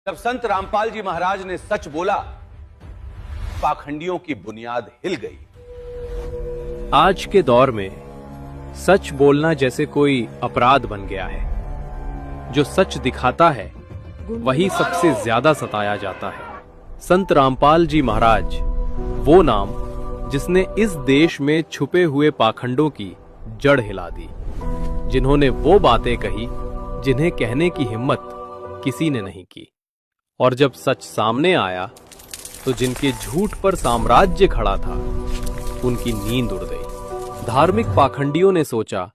जब संत रामपाल जी महाराज ने सच बोला, पाखंडियों की बुनियाद हिल गई। आज के दौर में सच बोलना जैसे कोई अपराध बन गया है। जो सच दिखाता है वही सबसे ज्यादा सताया जाता है। संत रामपाल जी महाराज वो नाम जिसने इस देश में छुपे हुए पाखंडों की जड़ हिला दी, जिन्होंने वो बातें कही जिन्हें कहने की हिम्मत किसी ने नहीं की। और जब सच सामने आया तो जिनके झूठ पर साम्राज्य खड़ा था उनकी नींद उड़ गई। धार्मिक पाखंडियों ने सोचा,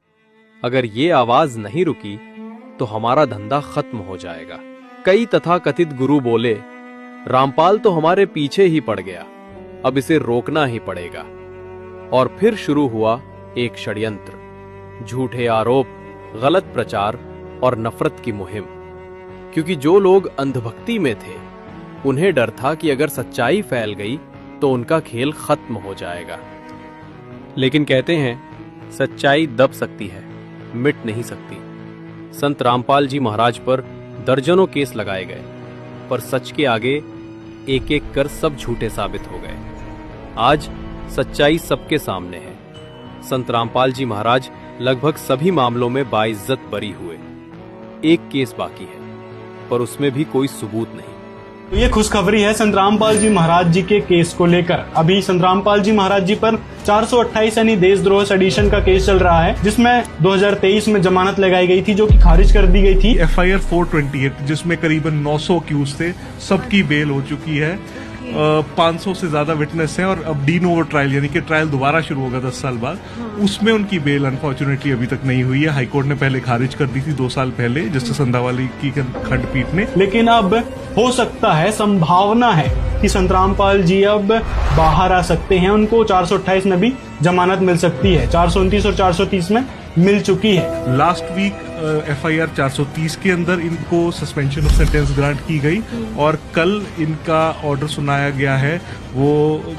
अगर ये आवाज नहीं रुकी तो हमारा धंधा खत्म हो जाएगा। कई तथाकथित गुरु बोले, रामपाल तो हमारे पीछे ही पड़ गया, अब इसे रोकना ही पड़ेगा। और फिर शुरू हुआ एक षड्यंत्र, झूठे आरोप, गलत प्रचार और नफरत की मुहिम। क्योंकि जो लोग अंधभक्ति में थे उन्हें डर था कि अगर सच्चाई फैल गई तो उनका खेल खत्म हो जाएगा। लेकिन कहते हैं सच्चाई दब सकती है, मिट नहीं सकती। संत रामपाल जी महाराज पर दर्जनों केस लगाए गए, पर सच के आगे एक एक कर सब झूठे साबित हो गए। आज सच्चाई सबके सामने है। संत रामपाल जी महाराज लगभग सभी मामलों में बाइज्जत बरी हुए। एक केस बाकी है, पर उसमें भी कोई सबूत नहीं। तो ये खुशखबरी है संत रामपाल जी महाराज जी के केस को लेकर। अभी संत रामपाल जी महाराज जी पर 428 यानी देशद्रोह सेडिशन का केस चल रहा है, जिसमें 2023 में जमानत लगाई गई थी जो कि खारिज कर दी गई थी। FIR 428 जिसमें करीबन 900 अक्यूज थे, सबकी बेल हो चुकी है। 500 से ज्यादा विटनेस हैं और अब डी नोवो ट्रायल यानी कि ट्रायल दोबारा शुरू होगा 10 साल बाद, उसमें उनकी बेल अनफॉर्चुनेटली अभी तक नहीं हुई है। हाईकोर्ट ने पहले खारिज कर दी थी 2 साल पहले जस्टिस अंधावाली की खंडपीठ ने। लेकिन अब हो सकता है, संभावना है कि संत रामपाल जी अब बाहर आ सकते हैं। उनको 428 में भी जमानत मिल सकती है, 429 और 430 में मिल चुकी है। लास्ट वीक FIR 430 के अंदर इनको सस्पेंशन ऑफ सेंटेंस ग्रांट की गई और कल इनका ऑर्डर सुनाया गया है वो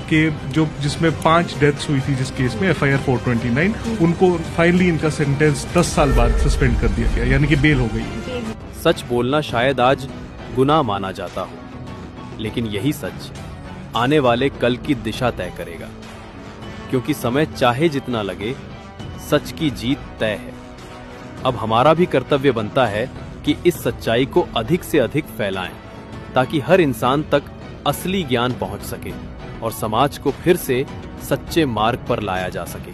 कि जो जिसमें 5 डेथ्स हुई थी जिस केस में FIR 429, उनको फाइनली इनका सेंटेंस 10 साल बाद सस्पेंड कर दिया गया, यानी कि बेल हो गई। सच बोलना शायद आज गुनाह माना जाता हो, लेकिन यही सच आने वाले कल की दिशा तय करेगा। क्योंकि समय चाहे जितना लगे, सच की जीत तय है। अब हमारा भी कर्तव्य बनता है कि इस सच्चाई को अधिक से अधिक फैलाएं, ताकि हर इंसान तक असली ज्ञान पहुंच सके और समाज को फिर से सच्चे मार्ग पर लाया जा सके।